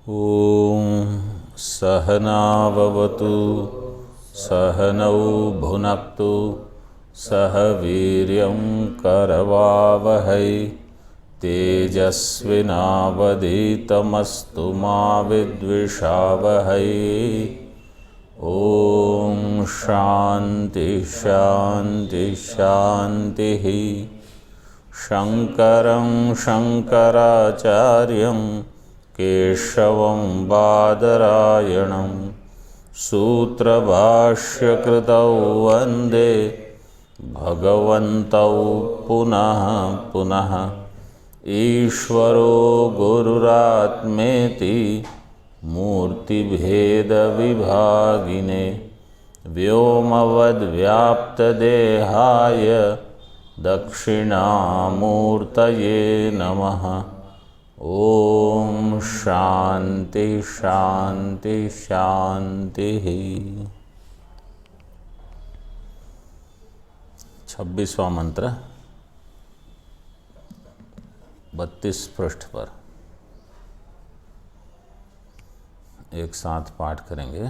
ॐ सहनाववतु सहनौ भुनक्तु सह वीर्यं करवावहै तेजस्विनावधीतमस्तु मा विद्विषावहै। ॐ शान्ति शान्ति शान्तिः। शङ्करं शङ्कराचार्यं केशवं बादरायणं सूत्रभाष्यकृतौ वन्दे भगवन्तौ पुनः पुनः। ईश्वरो गुरुरात्मेति मूर्तिभेदविभागिने व्योमवद्व्याप्तदेहाय दक्षिणामूर्तये नमः। ॐ शान्ति शान्ति शान्तिः। 26वां मंत्र 32 पृष्ठ पर एक साथ पाठ करेंगे।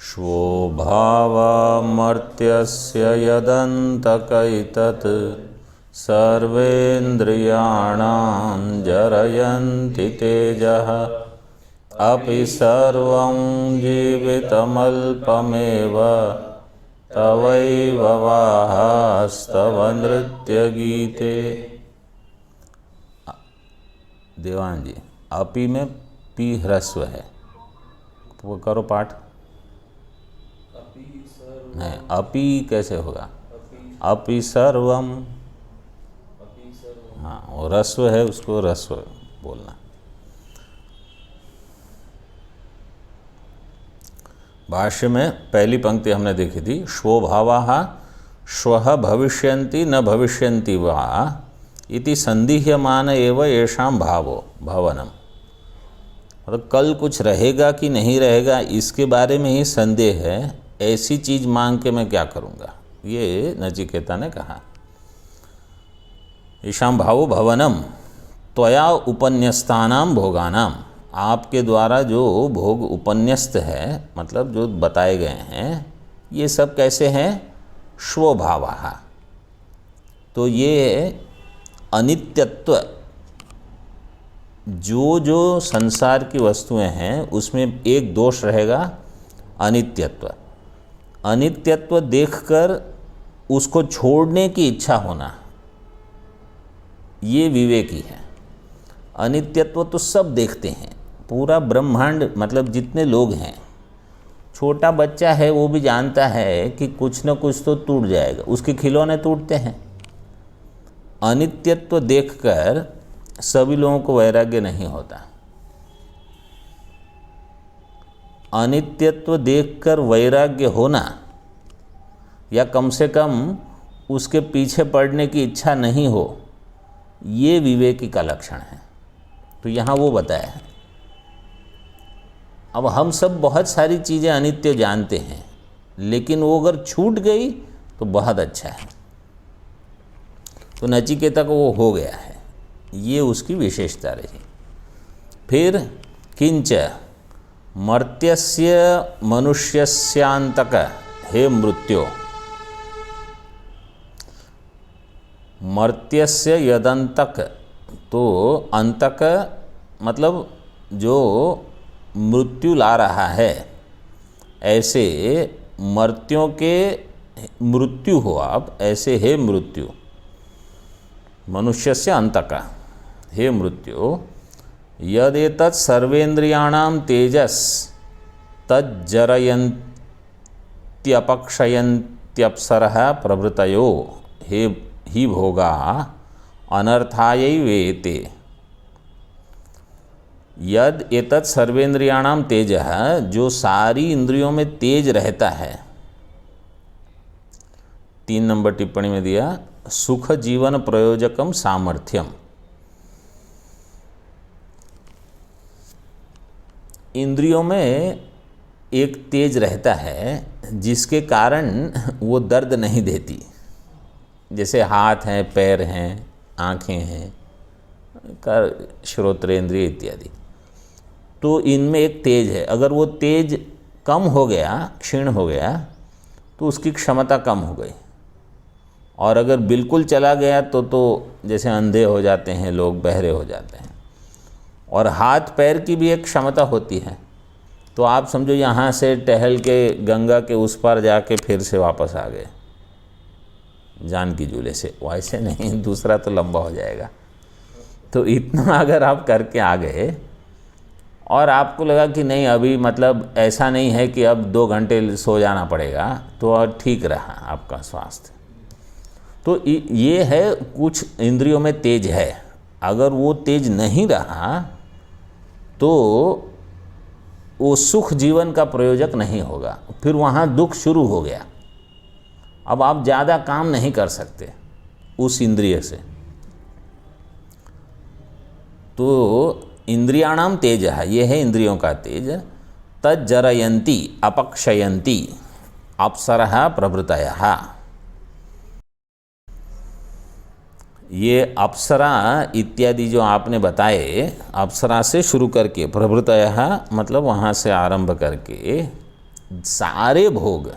स्वभावमर्त्यस्य यदन्तकैतत् सर्वेन्द्रियाणां जरयन्ति तेजः अपि सर्वं जीवितमल्पमेव तवैव वाहास्तव नृत्यगीते। देवान जी, अपि में पी ह्रस्व है, वो करो पाठ। नहीं, अपि कैसे होगा? अपि सर्वम, हाँ वो ह्रस्व है, उसको ह्रस्व बोलना। भाष्य में पहली पंक्ति हमने देखी थी, स्वभावाः श्वः भविष्यन्ति न भविष्यन्ति वा इति संदिह्यमान एव येषां भावो भवनम। मतलब कल कुछ रहेगा कि नहीं रहेगा इसके बारे में ही संदेह है, ऐसी चीज़ मांग के मैं क्या करूँगा, ये नचिकेता ने कहा। येषां भावो भवनम त्वया उपन्यस्तानां भोगानाम, आपके द्वारा जो भोग उपन्यस्त है, मतलब जो बताए गए हैं, ये सब कैसे हैं? स्वभावाः। तो ये अनित्यत्व, जो संसार की वस्तुएं हैं उसमें एक दोष रहेगा, अनित्यत्व। अनित्यत्व देखकर उसको छोड़ने की इच्छा होना, ये विवेकी है। अनित्यत्व तो सब देखते हैं, पूरा ब्रह्मांड, मतलब जितने लोग हैं, छोटा बच्चा है वो भी जानता है कि कुछ न कुछ तो टूट जाएगा, उसके खिलौने टूटते हैं। अनित्यत्व देखकर सभी लोगों को वैराग्य नहीं होता। अनित्यत्व देखकर वैराग्य होना, या कम से कम उसके पीछे पड़ने की इच्छा नहीं हो, ये विवेकी का लक्षण है। तो यहाँ वो बताया है। अब हम सब बहुत सारी चीज़ें अनित्य जानते हैं, लेकिन वो अगर छूट गई तो बहुत अच्छा है। तो नचिकेता को वो हो गया है, ये उसकी विशेषता रही। फिर किंच मर्त्यस्य मनुष्यस्यांतक हे मृत्यो। मर्त्यस्य यदंतक, तो अंतक मतलब जो मृत्यु ला रहा है, ऐसे मर्त्यों के मृत्यु हो आप, ऐसे हे मृत्यु। मनुष्यस्य अंतक हे मृत्यु। यदेतत् सर्वेन्द्रियाणां तेजस तज्जरयन्त्यपक्षयन्त्यप्सरः प्रभृतयो हे ही भोगा अनर्थायै वेते। यद एतत् सर्वेन्द्रियाणां तेजः, जो सारी इंद्रियों में तेज रहता है। 3 नंबर टिप्पणी में दिया, सुख जीवन प्रयोजकम सामर्थ्यम। इंद्रियों में एक तेज रहता है जिसके कारण वो दर्द नहीं देती। जैसे हाथ हैं, पैर हैं, आँखें हैं, कर श्रोत्रेंद्रिय इत्यादि। तो इनमें एक तेज है। अगर वो तेज कम हो गया, क्षीण हो गया, तो उसकी क्षमता कम हो गई। और अगर बिल्कुल चला गया तो जैसे अंधे हो जाते हैं लोग, बहरे हो जाते हैं। और हाथ पैर की भी एक क्षमता होती है। तो आप समझो यहाँ से टहल के गंगा के उस पार जाके फिर से वापस आ गए जानकी झूले से, वैसे नहीं, दूसरा तो लंबा हो जाएगा। तो इतना अगर आप करके आ गए और आपको लगा कि नहीं अभी मतलब ऐसा नहीं है कि अब 2 घंटे सो जाना पड़ेगा, तो और ठीक रहा आपका स्वास्थ्य। तो ये है, कुछ इंद्रियों में तेज है। अगर वो तेज नहीं रहा तो वो सुख जीवन का प्रयोजक नहीं होगा, फिर वहाँ दुख शुरू हो गया। अब आप ज़्यादा काम नहीं कर सकते उस इंद्रिय से। तो इंद्रियाणाम तेज है, ये है इंद्रियों का तेज। तज्जरयन्ति अपक्षयन्ति अप्सरः प्रभृतयः। ये अप्सरा इत्यादि जो आपने बताए, अप्सरा से शुरू करके प्रभृतयः मतलब वहाँ से आरंभ करके सारे भोग,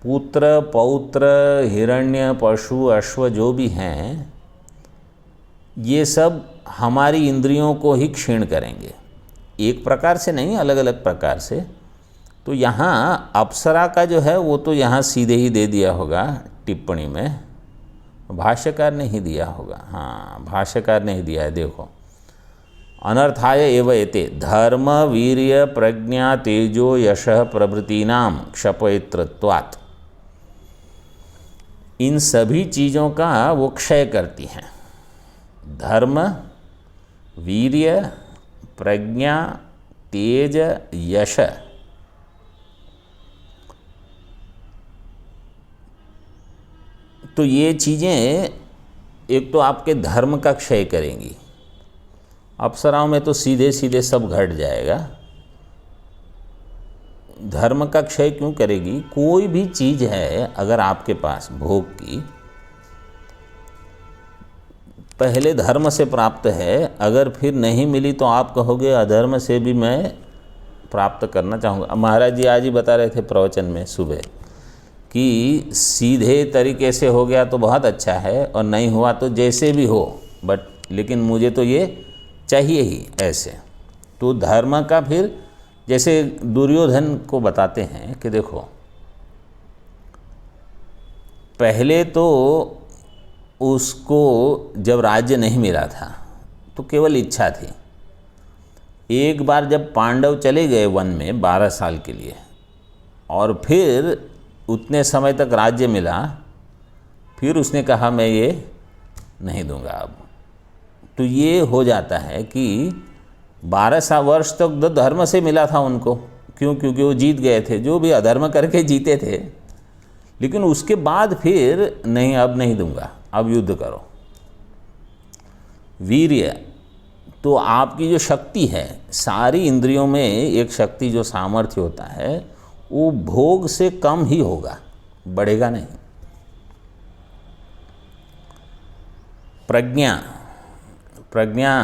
पुत्र पौत्र हिरण्य पशु अश्व जो भी हैं, ये सब हमारी इंद्रियों को ही क्षीण करेंगे। एक प्रकार से नहीं, अलग अलग प्रकार से। तो यहाँ अप्सरा का जो है वो तो यहाँ सीधे ही दे दिया होगा टिप्पणी में, भाष्यकार ने ही दिया होगा। हाँ, भाष्यकार ने ही दिया है, देखो। अनर्थाय एव एते धर्म वीर्य प्रज्ञा तेजो यशः प्रभृतीनाम क्षपयितृत्वात्। इन सभी चीज़ों का वो क्षय करती हैं। धर्म, वीर्य, प्रज्ञा, तेज, यश, तो ये चीज़ें एक तो आपके धर्म का क्षय करेंगी। अप्सराओं में तो सीधे सीधे सब घट जाएगा। धर्म का क्षय क्यों करेगी? कोई भी चीज़ है अगर आपके पास भोग की, पहले धर्म से प्राप्त है, अगर फिर नहीं मिली तो आप कहोगे अधर्म से भी मैं प्राप्त करना चाहूँगा। महाराज जी आज ही बता रहे थे प्रवचन में सुबह कि सीधे तरीके से हो गया तो बहुत अच्छा है, और नहीं हुआ तो जैसे भी हो, बट लेकिन मुझे तो ये चाहिए ही ऐसे। तो धर्म का फिर जैसे दुर्योधन को बताते हैं कि देखो, पहले तो उसको जब राज्य नहीं मिला था तो केवल इच्छा थी। एक बार जब पांडव चले गए वन में 12 साल के लिए, और फिर उतने समय तक राज्य मिला, फिर उसने कहा मैं ये नहीं दूंगा अब। तो ये हो जाता है कि 12 वर्ष तक तो धर्म से मिला था उनको, क्यों? क्योंकि वो जीत गए थे, जो भी अधर्म करके जीते थे। लेकिन उसके बाद फिर नहीं, अब नहीं दूंगा, अब युद्ध करो। वीर्य तो आपकी जो शक्ति है, सारी इंद्रियों में एक शक्ति जो सामर्थ्य होता है वो भोग से कम ही होगा, बढ़ेगा नहीं। प्रज्ञा, प्रज्ञा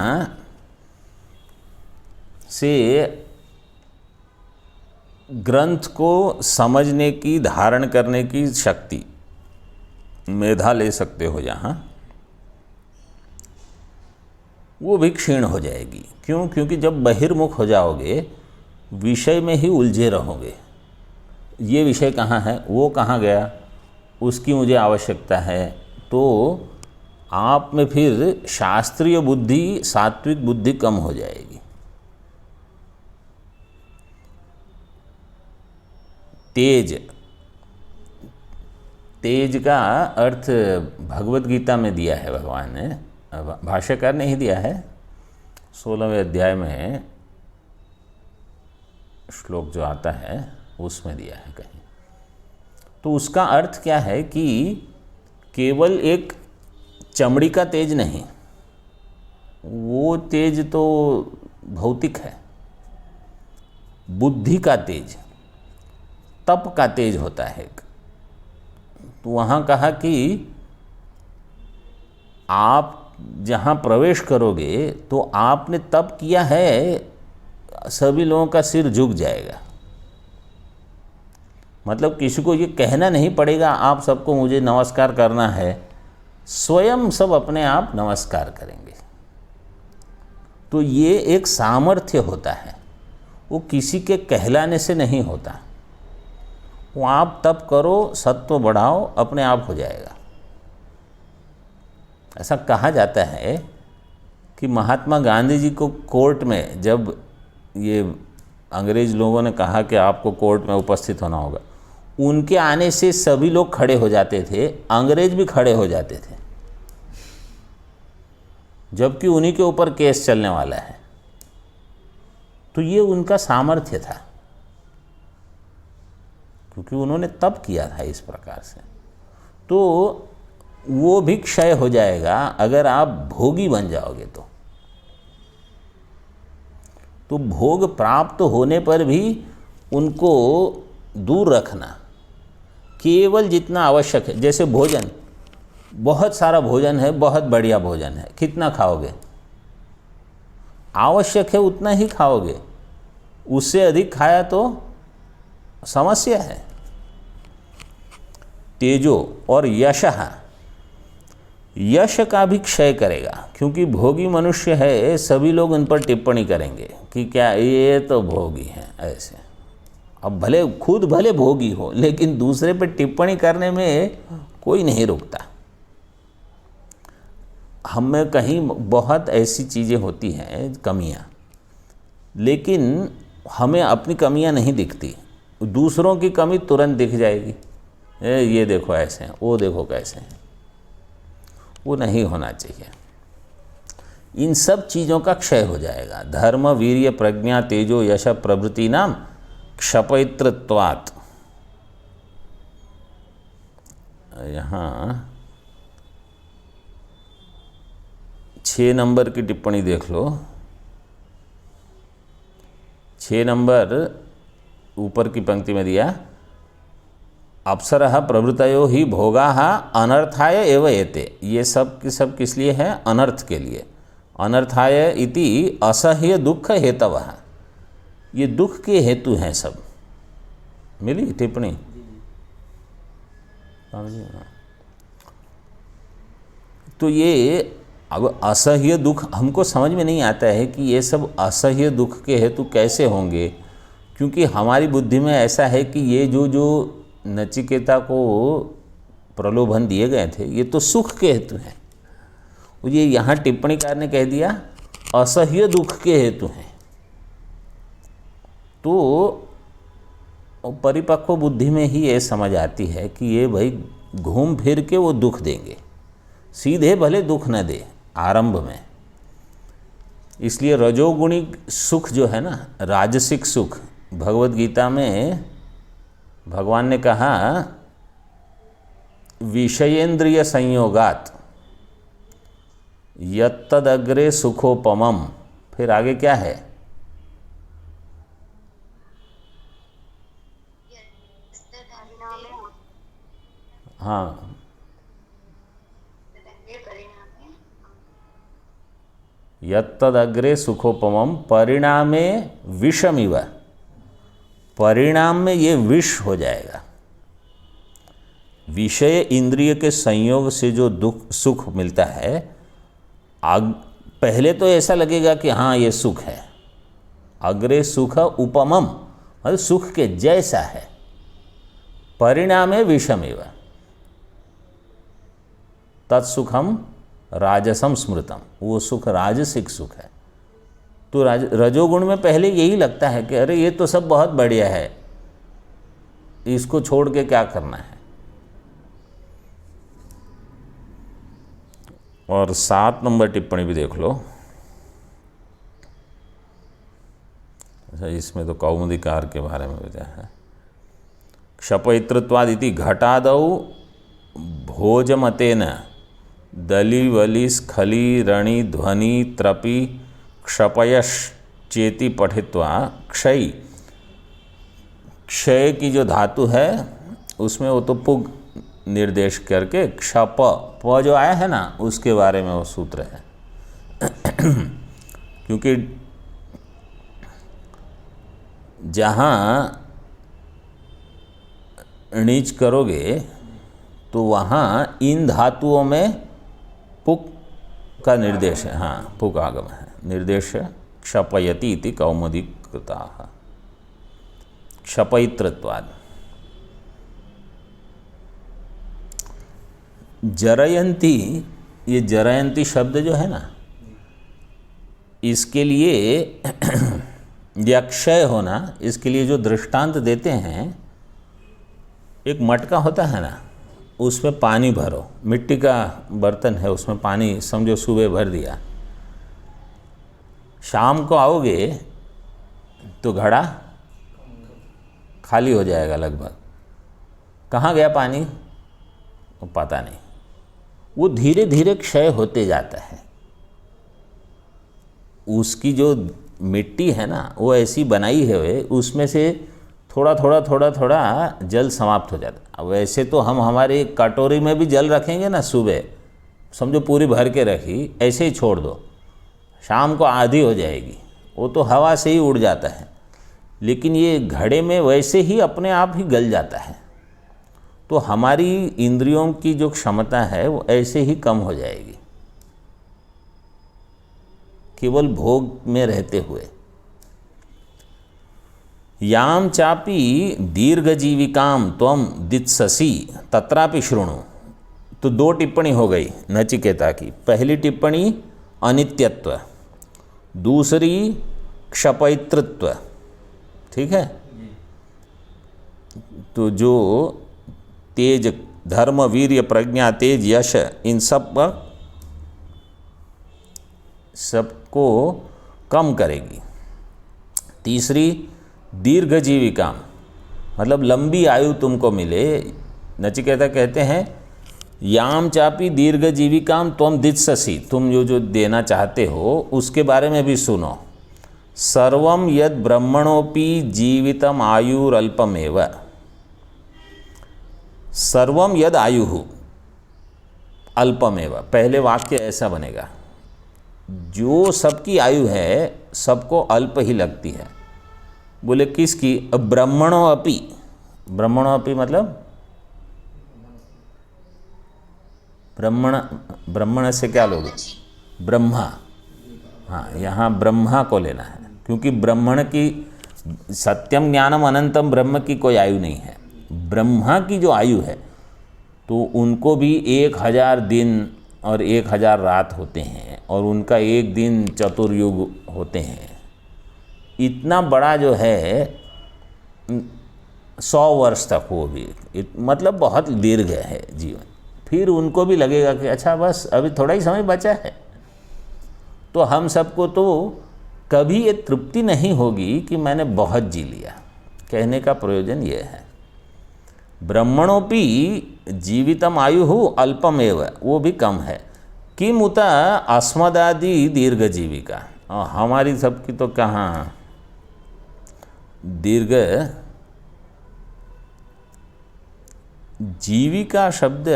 से ग्रंथ को समझने की, धारण करने की शक्ति, मेधा ले सकते हो जहाँ, वो भी क्षीण हो जाएगी। क्यों? क्योंकि जब बहिर्मुख हो जाओगे, विषय में ही उलझे रहोगे। ये विषय कहाँ है, वो कहाँ गया, उसकी मुझे आवश्यकता है। तो आप में फिर शास्त्रीय बुद्धि, सात्विक बुद्धि कम हो जाएगी। तेज, तेज का अर्थ भगवत गीता में दिया है भगवान ने, भाष्यकार ने ही दिया है। 16वें अध्याय में श्लोक जो आता है उसमें दिया है कहीं। तो उसका अर्थ क्या है कि केवल एक चमड़ी का तेज नहीं, वो तेज तो भौतिक है। बुद्धि का तेज, तप का तेज होता है एक। तो वहाँ कहा कि आप जहाँ प्रवेश करोगे तो आपने तप किया है सभी लोगों का सिर झुक जाएगा। मतलब किसी को ये कहना नहीं पड़ेगा आप सबको मुझे नमस्कार करना है, स्वयं सब अपने आप नमस्कार करेंगे। तो ये एक सामर्थ्य होता है, वो किसी के कहलाने से नहीं होता। वो आप तप करो, सत्व बढ़ाओ, अपने आप हो जाएगा। ऐसा कहा जाता है कि महात्मा गांधी जी को कोर्ट में जब ये अंग्रेज लोगों ने कहा कि आपको कोर्ट में उपस्थित होना होगा, उनके आने से सभी लोग खड़े हो जाते थे, अंग्रेज भी खड़े हो जाते थे, जबकि उन्हीं के ऊपर केस चलने वाला है। तो ये उनका सामर्थ्य था, क्योंकि उन्होंने तप किया था इस प्रकार से। तो वो भी क्षय हो जाएगा अगर आप भोगी बन जाओगे तो भोग प्राप्त होने पर भी उनको दूर रखना, केवल जितना आवश्यक है। जैसे भोजन, बहुत सारा भोजन है, बहुत बढ़िया भोजन है, कितना खाओगे? आवश्यक है उतना ही खाओगे, उससे अधिक खाया तो समस्या है। तेजो और यशः, यश का भी क्षय करेगा, क्योंकि भोगी मनुष्य है, सभी लोग उन पर टिप्पणी करेंगे कि क्या ये तो भोगी हैं ऐसे। अब भले खुद भले भोगी हो, लेकिन दूसरे पर टिप्पणी करने में कोई नहीं रुकता। हम में कहीं बहुत ऐसी चीज़ें होती हैं, कमियां, लेकिन हमें अपनी कमियां नहीं दिखती, दूसरों की कमी तुरंत दिख जाएगी। ये देखो ऐसे हैं, वो देखो कैसे हैं। वो नहीं होना चाहिए। इन सब चीज़ों का क्षय हो जाएगा। धर्म, वीर्य, प्रज्ञा, तेजो, यश प्रभृति नाम क्षपयितृत्वात्। यहाँ 6 नंबर की टिप्पणी देख लो। 6 नंबर ऊपर की पंक्ति में दिया, अप्सरः प्रभृतयो ही भोगाः अनर्थाय एव एते। ये सब की सब किस लिए है? अनर्थ के लिए। अनर्थाय इति असह्य दुख हेतवः, ये दुख के हेतु हैं सब। मिली टिप्पणी? तो ये अब असह्य दुख हमको समझ में नहीं आता है कि ये सब असह्य दुख के हेतु कैसे होंगे, क्योंकि हमारी बुद्धि में ऐसा है कि ये जो नचिकेता को प्रलोभन दिए गए थे, ये तो सुख के हेतु हैं। ये यहाँ टिप्पणीकार ने कह दिया असह्य दुख के हेतु हैं। तो परिपक्व बुद्धि में ही ये समझ आती है कि ये भाई घूम फिर के वो दुख देंगे, सीधे भले दुख न दे आरंभ में। इसलिए रजोगुणी सुख जो है ना, राजसिक सुख, भगवत गीता में भगवान ने कहा विषयेंद्रिय संयोगात यत्तदग्रे सुखोपमम। फिर आगे क्या है? हाँ, यत्तदग्रे सुखोपमम परिणामे विषमिव। परिणाम में ये विष हो जाएगा। विषय इंद्रिय के संयोग से जो दुख सुख मिलता है, पहले तो ऐसा लगेगा कि हाँ ये सुख है, अग्रे सुख उपमम, मतलब सुख के जैसा है। परिणामे विषमेव तत्सुखम राजसम स्मृतम, वो सुख राजसिक सुख है। तो रजोगुण में पहले यही लगता है कि अरे ये तो सब बहुत बढ़िया है, इसको छोड़ के क्या करना है। और 7 नंबर टिप्पणी भी देख लो। अच्छा, इसमें तो कौमुदीकार के बारे में बताया है। क्षपयितृत्वादिति घटादौ भोजमतेन दलिवलिस्खली रणि ध्वनि त्रपि क्षपयश चेति पठित्वा क्षय, क्षय की जो धातु है उसमें वो तो पुग निर्देश करके क्षप, प जो आया है ना, उसके बारे में वो सूत्र है। क्योंकि जहाँ णिच करोगे तो वहाँ इन धातुओं में पुक का निर्देश है। हाँ, पुक आगम है, निर्देश है। क्षपयति इति कौमुदीकृताः, क्षपयितृत्वात्। जरयंती, ये जरयंती शब्द जो है ना, इसके लिए या क्षय होना, इसके लिए जो दृष्टांत देते हैं, एक मटका होता है ना, उसमें पानी भरो, मिट्टी का बर्तन है, उसमें पानी समझो सुबह भर दिया, शाम को आओगे तो घड़ा खाली हो जाएगा लगभग। कहाँ गया पानी वो पता नहीं। वो धीरे धीरे क्षय होते जाता है। उसकी जो मिट्टी है ना, वो ऐसी बनाई है, उसमें से थोड़ा थोड़ा जल समाप्त हो जाता है। अब वैसे तो हम हमारे कटोरी में भी जल रखेंगे ना, सुबह समझो पूरी भर के रखी, ऐसे ही छोड़ दो, शाम को आधी हो जाएगी, वो तो हवा से ही उड़ जाता है। लेकिन ये घड़े में वैसे ही अपने आप ही गल जाता है। तो हमारी इंद्रियों की जो क्षमता है वो ऐसे ही कम हो जाएगी, केवल भोग में रहते हुए। याम चापि दीर्घजीविकाम त्वम दित्ससी तत्रापि शृणु। तो दो टिप्पणी हो गई नचिकेता की। पहली टिप्पणी अनित्यत्व, दूसरी क्षपयितृत्व। ठीक है। तो जो तेज, धर्म, वीर्य, प्रज्ञा, तेज, यश, इन सबको कम करेगी। तीसरी दीर्घ जीविका, मतलब लंबी आयु तुमको मिले। नचिकेता कहते हैं याम चापी दीर्घ जीविकाम त्वम दित्ससी, तुम जो देना चाहते हो उसके बारे में भी सुनो। सर्वम यद ब्रह्मणोपि जीवितम आयुरल्पमेव। सर्वम यद आयु अल्पमेव, पहले वाक्य ऐसा बनेगा, जो सबकी आयु है सबको अल्प ही लगती है। बोले किसकी? ब्रह्मणो अपि। ब्रह्मणो अपि मतलब ब्रह्मण से क्या लोगे? ब्रह्मा। हाँ, यहाँ ब्रह्मा को लेना है, क्योंकि ब्रह्मण की सत्यम ज्ञानम अनंतम ब्रह्म की कोई आयु नहीं है। ब्रह्मा की जो आयु है तो उनको भी 1000 दिन और 1000 रात होते हैं, और उनका एक दिन चतुर्युग होते हैं। इतना बड़ा जो है 100 वर्ष तक, वो भी मतलब बहुत दीर्घ है जीवन। फिर उनको भी लगेगा कि अच्छा बस अभी थोड़ा ही समय बचा है। तो हम सबको तो कभी ये तृप्ति नहीं होगी कि मैंने बहुत जी लिया। कहने का प्रयोजन ये है, ब्रह्मणोपि जीवितम आयु अल्पमेव, वो भी कम है। किम उत अस्मदादि दीर्घ जीविका, हमारी सबकी तो कहाँ दीर्घ। जीविका शब्द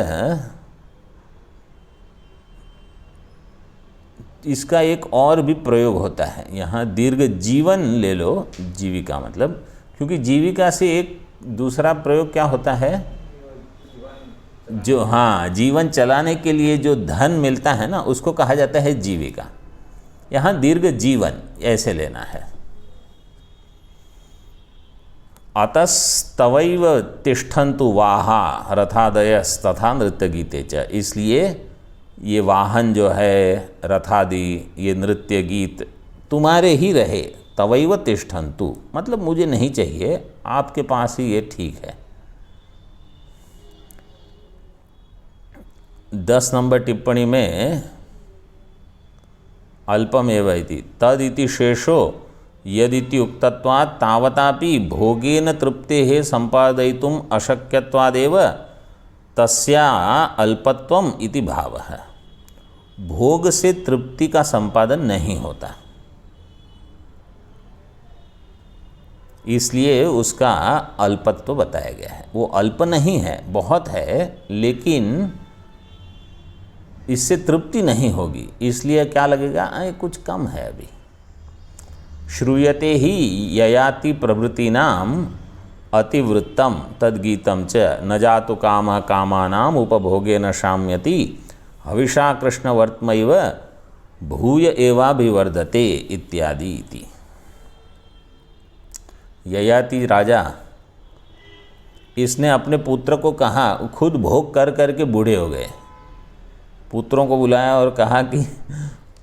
इसका एक और भी प्रयोग होता है यहाँ। दीर्घ जीवन ले लो, जीविका मतलब, क्योंकि जीविका से एक दूसरा प्रयोग क्या होता है, जो हाँ जीवन चलाने के लिए जो धन मिलता है ना, उसको कहा जाता है जीविका। यहाँ दीर्घ जीवन ऐसे लेना है। अतस्तवैव तिष्ठन्तु वाहा रथादयस्तथा नृत्य गीते च। इसलिए ये वाहन जो है, रथादि, ये नृत्य गीत तुम्हारे ही रहे। तवैव तिष्ठन्तु मतलब मुझे नहीं चाहिए, आपके पास ही ये ठीक है। 10 नंबर टिप्पणी में अल्पमेव इति तदिति शेषो यदिति उक्तत्वात् तावतापि भोगेन तृप्तेः संपादयितुम् अशक्यत्वादेव तस्या अल्पत्वम इति भावः। भोग से तृप्ति का संपादन नहीं होता, इसलिए उसका अल्पत्व बताया गया है। वो अल्प नहीं है, बहुत है, लेकिन इससे तृप्ति नहीं होगी। इसलिए क्या लगेगा, कुछ कम है अभी। श्रूयते ही ययाति प्रभृतीनाम अतिवृत्तम तद्गीतम च न जातु कामः कामानाम उपभोगेन शाम्यति हविषा कृष्णवर्त्मैव भूय एवाभिवर्धते इत्यादि इति। ययाति राजा, इसने अपने पुत्र को कहा, खुद भोग कर करके बूढ़े हो गए, पुत्रों को बुलाया और कहा कि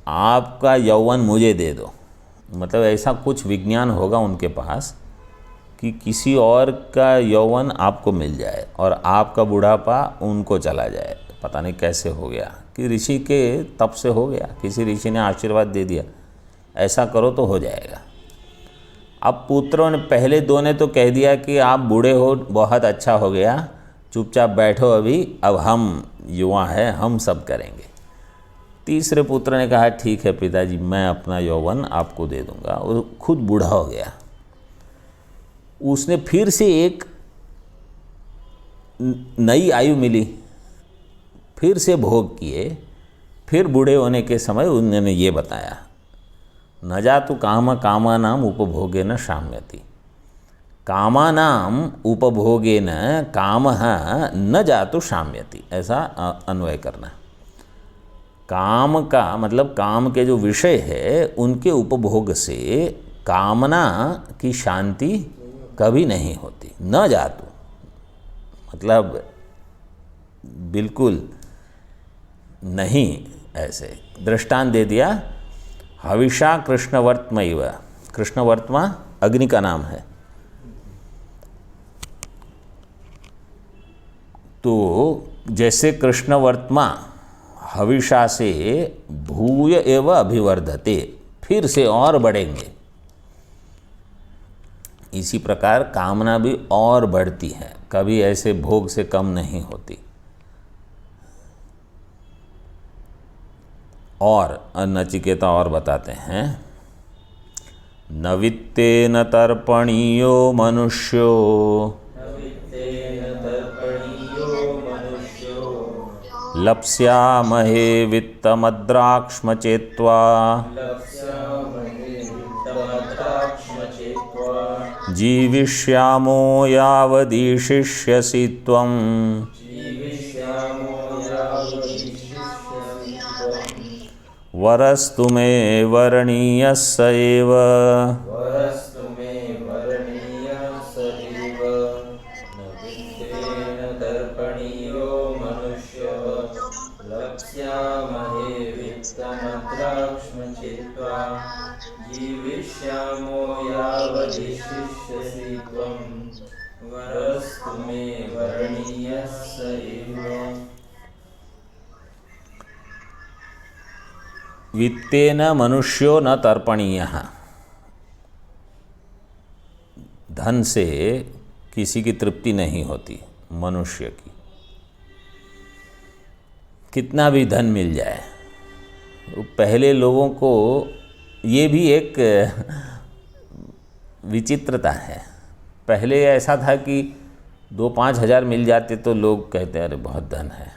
आपका यौवन मुझे दे दो। मतलब ऐसा कुछ विज्ञान होगा उनके पास कि किसी और का यौवन आपको मिल जाए और आपका बुढ़ापा उनको चला जाए। पता नहीं कैसे हो गया, कि ऋषि के तप से हो गया, किसी ऋषि ने आशीर्वाद दे दिया, ऐसा करो तो हो जाएगा। अब पुत्रों ने, पहले दो ने तो कह दिया कि आप बूढ़े हो, बहुत अच्छा हो गया, चुपचाप बैठो अभी, अब हम युवा हैं, हम सब करेंगे। तीसरे पुत्र ने कहा ठीक है पिताजी, मैं अपना यौवन आपको दे दूंगा, और खुद बूढ़ा हो गया। उसने फिर से एक नई आयु मिली, फिर से भोग किए, फिर बूढ़े होने के समय उन्होंने ये बताया, न जातु काम कामानाम उपभोगेन शाम्यति। कामानाम उपभोगेन कामः न जातु शाम्यति, ऐसा अन्वय करना। काम का मतलब काम के जो विषय है उनके उपभोग से कामना की शांति कभी नहीं होती। न जातु मतलब बिल्कुल नहीं। ऐसे दृष्टांत दे दिया, हविषा कृष्णवर्त्मैव, कृष्णवर्त्मा अग्नि का नाम है। तो जैसे कृष्णवर्त्मा हविषा से भूय एव अभिवर्धते, फिर से और बढ़ेंगे, इसी प्रकार कामना भी और बढ़ती है, कभी ऐसे भोग से कम नहीं होती। और नचिकेता और बताते हैं, न वित्तेन तर्पणीयो मनुष्यो लप्स्यामहे वित्तमद्राक्ष्म चेत्वा जीविष्यामो यावदीशिष्यसि त्वं वरस्तु मे वरणीयः स एव। वित्तेन मनुष्यो न तर्पणीयः, धन से किसी की तृप्ति नहीं होती मनुष्य की, कितना भी धन मिल जाए। पहले लोगों को ये भी एक विचित्रता है, पहले ऐसा था कि 2-5 हज़ार मिल जाते तो लोग कहते अरे बहुत धन है,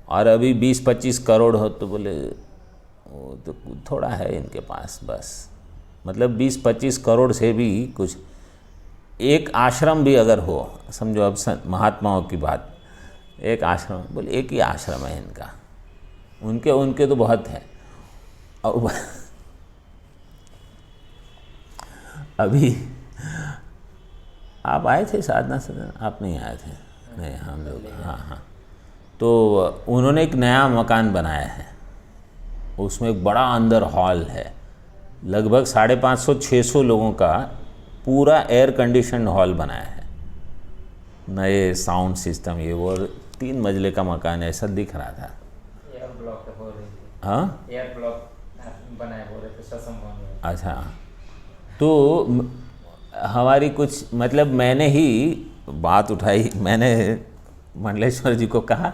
और अभी 20-25 करोड़ हो तो बोले वो तो थोड़ा है इनके पास बस। मतलब 20-25 करोड़ से भी कुछ, एक आश्रम भी अगर हो, समझो अब महात्माओं की बात, एक आश्रम, बोले एक ही आश्रम है इनका, उनके तो बहुत है। अब अभी आप आए थे साधना सदन, आप नहीं आए थे? नहीं, हम लोग, हाँ। तो उन्होंने एक नया मकान बनाया है, उसमें एक बड़ा अंदर हॉल है, लगभग 550-600 लोगों का पूरा एयर कंडीशन हॉल बनाया है, नए साउंड सिस्टम ये वो, 3 मंजिले का मकान ऐसा दिख रहा था। एयर ब्लॉक हो रही थी। हाँ, एयर ब्लॉक बनाए हो रहे थे सत्संग में। अच्छा, तो हमारी कुछ मतलब मैंने ही बात उठाई, मैंने मंडलेश्वर जी को कहा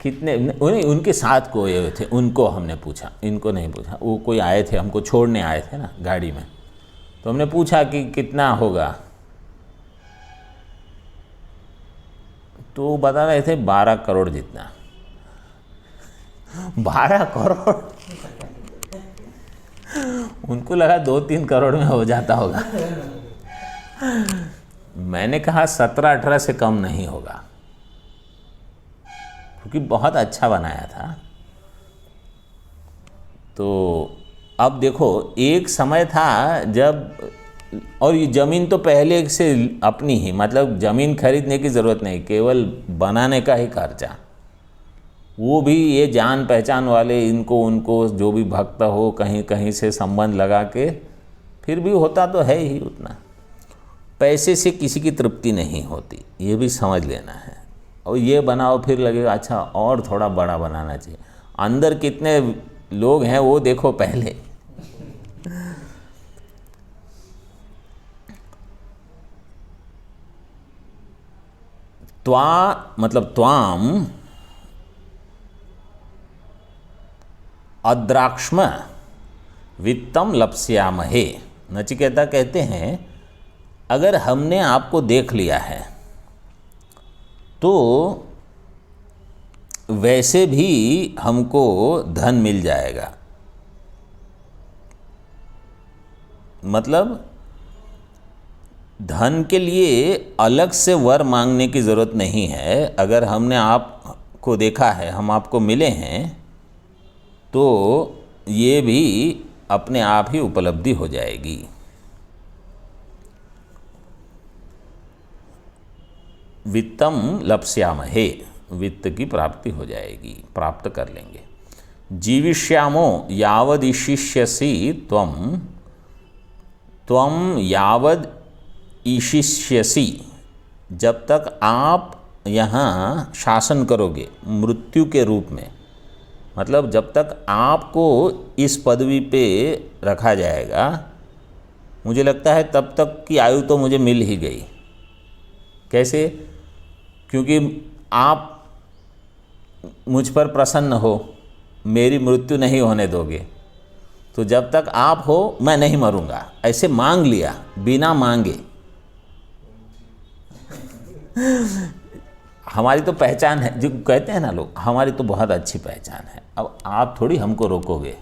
कितने, उनके साथ कोई हुए थे, उनको हमने पूछा, इनको नहीं पूछा, वो कोई आए थे हमको छोड़ने आए थे ना गाड़ी में, तो हमने पूछा कि कितना होगा, तो वो बता रहे थे 12 करोड़ जितना। 12 करोड़ उनको लगा 2-3 करोड़ में हो जाता होगा। मैंने कहा 17-18 से कम नहीं होगा, क्योंकि बहुत अच्छा बनाया था। तो अब देखो, एक समय था जब, और ये ज़मीन तो पहले से अपनी ही, मतलब ज़मीन खरीदने की ज़रूरत नहीं, केवल बनाने का ही खर्चा, वो भी ये जान पहचान वाले, इनको उनको जो भी भक्त हो कहीं कहीं से संबंध लगा के, फिर भी होता तो है ही उतना। पैसे से किसी की तृप्ति नहीं होती, ये भी समझ लेना है। और ये बनाओ फिर लगेगा अच्छा और थोड़ा बड़ा बनाना चाहिए। अंदर कितने लोग हैं वो देखो पहले। त्वा मतलब त्वाम अद्राक्ष्म वित्तम लप्स्यामहे। नचिकेता कहते हैं अगर हमने आपको देख लिया है तो वैसे भी हमको धन मिल जाएगा। मतलब धन के लिए अलग से वर मांगने की ज़रूरत नहीं है। अगर हमने आपको देखा है, हम आपको मिले हैं, तो ये भी अपने आप ही उपलब्धि हो जाएगी। वित्तम लप्स्यामहे, वित्त की प्राप्ति हो जाएगी, प्राप्त कर लेंगे। जीविष्यामो यावदिशिष्यसि त्वं, त्वं यावद ईशिष्यसि, जब तक आप यहाँ शासन करोगे मृत्यु के रूप में, मतलब जब तक आपको इस पदवी पे रखा जाएगा, मुझे लगता है तब तक की आयु तो मुझे मिल ही गई। कैसे? क्योंकि आप मुझ पर प्रसन्न हो, मेरी मृत्यु नहीं होने दोगे, तो जब तक आप हो मैं नहीं मरूंगा, ऐसे मांग लिया बिना मांगे। हमारी तो पहचान है, जो कहते हैं ना लोग, हमारी तो बहुत अच्छी पहचान है, अब आप थोड़ी हमको रोकोगे,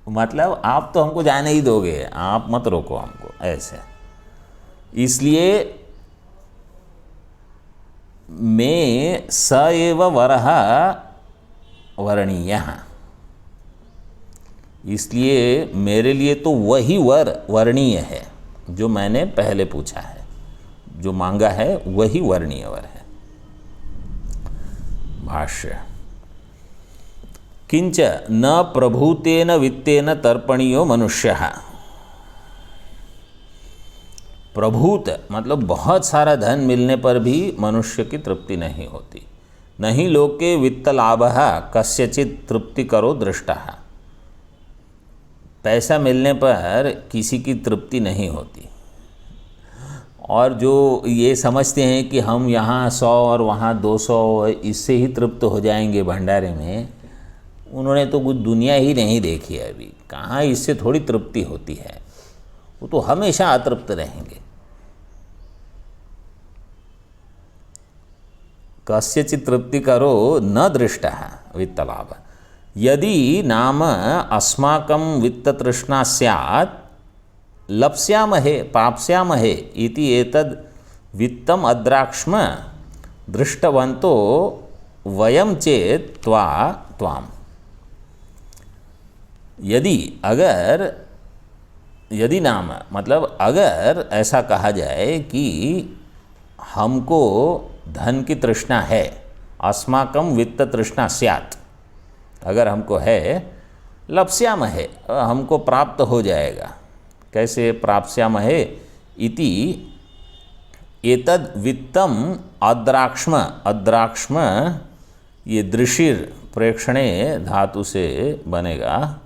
मतलब आप तो हमको जाने ही दोगे, आप मत रोको हमको, ऐसे। इसलिए में स एव वरः वरणीयः, इसलिए मेरे लिए तो वही वर वर्णीय है जो मैंने पहले पूछा है, जो मांगा है वही वर्णीय वर है। भाष्य। किंच न प्रभूतेन वित्तेन तर्पणीयो मनुष्यः। प्रभूत मतलब बहुत सारा धन मिलने पर भी मनुष्य की तृप्ति नहीं होती। नहीं लोके वित्त लाभः कस्यचित् तृप्ति करो दृष्टः। पैसा मिलने पर किसी की तृप्ति नहीं होती। और जो ये समझते हैं कि हम यहाँ 100 और वहाँ 200 इससे ही तृप्त हो जाएंगे भंडारे में, उन्होंने तो कुछ दुनिया ही नहीं देखी है अभी। कहाँ इससे थोड़ी तृप्ति होती है, वो तो हमेशा अतृप्त रहेंगे। कस्यचित् तृप्ति करो न दृष्टः वित्तलाभ। यदि नाम अस्माकं वित्ततृष्णा स्यात् लप्स्यामहे प्राप्स्यामहे इति एतद् वित्तम अद्राक्ष्म दृष्टवन्तो वयं चेत् त्वाम्। यदि नाम मतलब अगर ऐसा कहा जाए कि हमको धन की तृष्णा है, अस्माकं वित्त तृष्णा स्यात्, अगर हमको है, लप्स्यामहे हमको प्राप्त हो जाएगा। कैसे प्राप्स्यामहे इति एतद् वित्तम अद्राक्ष्म। अद्राक्ष्म ये दृशिर प्रेक्षणे धातु से बनेगा।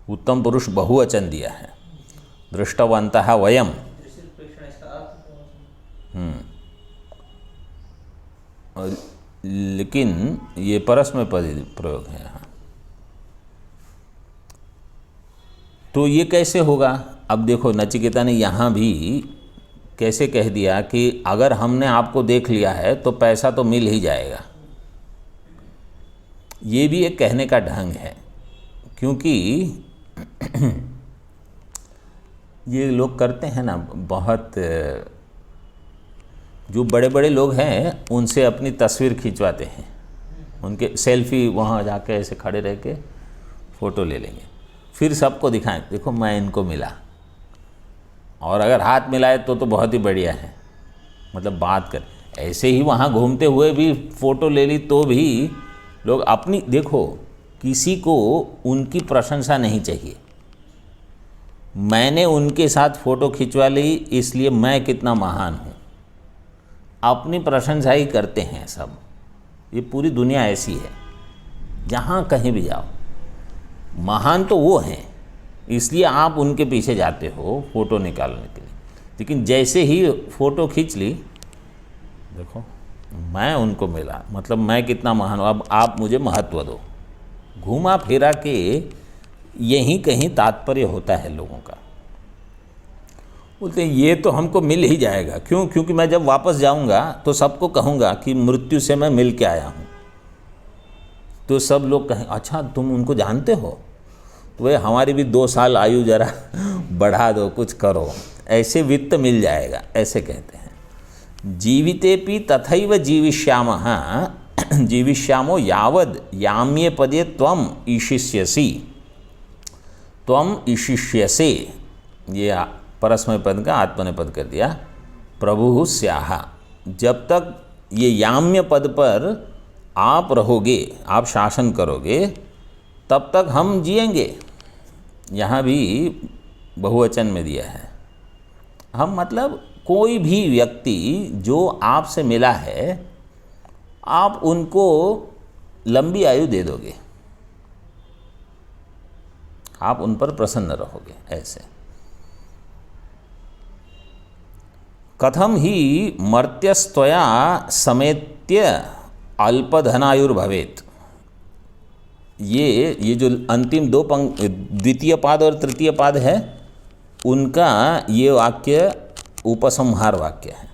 उत्तम पुरुष बहुवचन दिया है। दृष्टवन्तः वयम। लेकिन ये परस्मैपदी प्रयोग है यहाँ। तो ये कैसे होगा? अब देखो नचिकेता ने यहाँ भी कैसे कह दिया कि अगर हमने आपको देख लिया है तो पैसा तो मिल ही जाएगा। ये भी एक कहने का ढंग है, क्योंकि ये लोग करते हैं ना, बहुत जो बड़े बड़े लोग हैं उनसे अपनी तस्वीर खिंचवाते हैं, उनके सेल्फी वहाँ जाके ऐसे खड़े रह के फ़ोटो ले लेंगे, फिर सबको दिखाएं देखो मैं इनको मिला, और अगर हाथ मिलाए तो बहुत ही बढ़िया है, मतलब बात कर। ऐसे ही वहाँ घूमते हुए भी फ़ोटो ले ली तो भी लोग अपनी, देखो किसी को उनकी प्रशंसा नहीं चाहिए। मैंने उनके साथ फ़ोटो खिंचवा ली इसलिए मैं कितना महान हूँ, अपनी प्रशंसा ही करते हैं सब। ये पूरी दुनिया ऐसी है, जहाँ कहीं भी जाओ महान तो वो हैं, इसलिए आप उनके पीछे जाते हो फ़ोटो निकालने के लिए। लेकिन जैसे ही फ़ोटो खींच ली, देखो मैं उनको मिला, मतलब मैं कितना महान हूँ, अब आप मुझे महत्व दो। घूमा फिरा के यहीं कहीं तात्पर्य होता है लोगों का। बोलते हैं ये तो हमको मिल ही जाएगा, क्यों? क्योंकि मैं जब वापस जाऊंगा तो सबको कहूँगा कि मृत्यु से मैं मिल के आया हूँ, तो सब लोग कहें अच्छा तुम उनको जानते हो, तो वे हमारी भी 2 साल आयु जरा बढ़ा दो, कुछ करो, ऐसे वित्त मिल जाएगा, ऐसे कहते हैं। जीवितेपि तथैव जीविष्यामः जीविष्यामो यावद् याम्ये पदे त्वम ईशिष्यसि, त्वम ईशिष्यसे, ये परस्मै पद का आत्मनेपद कर दिया। प्रभु स्याह, जब तक ये याम्य पद पर आप रहोगे, आप शासन करोगे, तब तक हम जिएंगे। यहाँ भी बहुवचन में दिया है। हम मतलब कोई भी व्यक्ति जो आपसे मिला है, आप उनको लंबी आयु दे दोगे, आप उन पर प्रसन्न रहोगे। ऐसे कथम ही मर्त्यस्त्वया समेत्य अल्पधनायुर्भवेत्, ये जो अंतिम 2 पंक्ति, द्वितीय पाद और तृतीय पाद है, उनका ये वाक्य उपसंहार वाक्य है।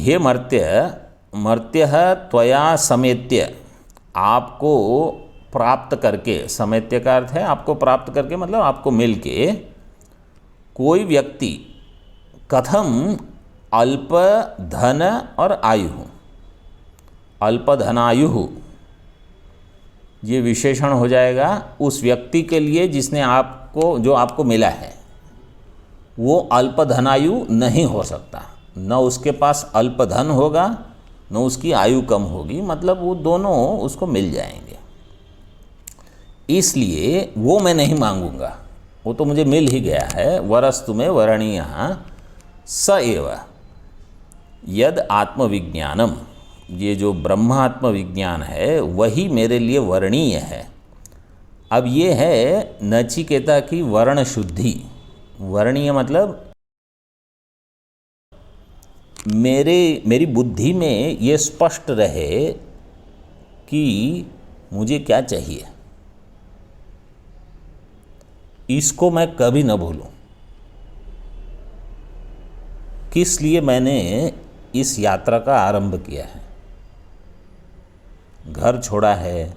हे मर्त्य त्वया समेत्य, आपको प्राप्त करके, समेत्य का अर्थ है आपको प्राप्त करके, मतलब आपको मिल के, कोई व्यक्ति कथम अल्प धन और आयु, अल्पधनायु ये विशेषण हो जाएगा उस व्यक्ति के लिए जिसने आपको, जो आपको मिला है, वो अल्पधनायु नहीं हो सकता। न उसके पास अल्पधन होगा, न उसकी आयु कम होगी, मतलब वो दोनों उसको मिल जाएंगे। इसलिए वो मैं नहीं मांगूंगा, वो तो मुझे मिल ही गया है। वरस्तु में वरणीय स एव यद आत्मविज्ञानम, ये जो ब्रह्मात्म विज्ञान है वही मेरे लिए वर्णीय है। अब ये है नचिकेता की वर्ण शुद्धि। वर्णीय मतलब मेरी बुद्धि में ये स्पष्ट रहे कि मुझे क्या चाहिए, इसको मैं कभी न भूलूं। किस लिए मैंने इस यात्रा का आरंभ किया है, घर छोड़ा है,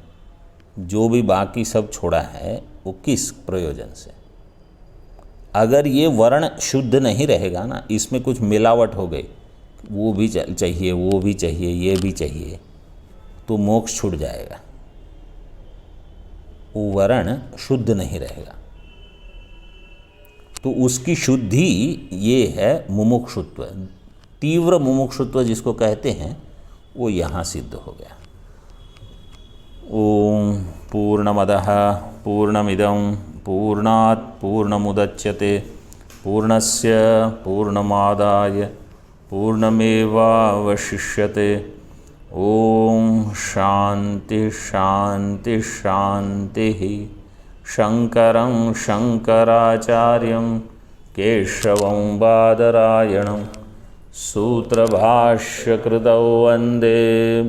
जो भी बाकी सब छोड़ा है, वो किस प्रयोजन से। अगर ये वर्ण शुद्ध नहीं रहेगा ना, इसमें कुछ मिलावट हो गई, वो भी चाहिए, वो भी चाहिए, ये भी चाहिए, तो मोक्ष छूट जाएगा। वो वर्ण शुद्ध नहीं रहेगा। तो उसकी शुद्धि ये है मुमुक्षुत्व, तीव्र मुमुक्षुत्व जिसको कहते हैं, वो यहाँ सिद्ध हो गया। ओम पूर्णमदः पूर्णमिदं पूर्णात् पूर्णमुदच्यते पूर्णस्य पूर्णमादाय पूर्णमेवावशिष्यते। ओम शांति शांति शांति। शंकरं शंकराचार्यं केशवं बादरायणं सूत्रभाष्यकृतौ वन्दे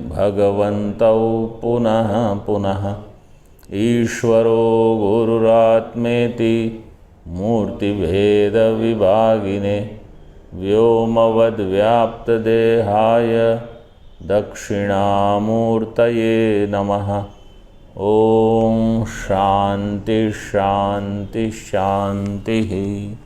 भगवन्तौ पुनः पुनः। ईश्वरो गुरुरात्मेति मूर्तिभेदविभागिने व्योमवद्व्याप्तदेहाय दक्षिणामूर्तये नमः। ओम शांति शांति शांति।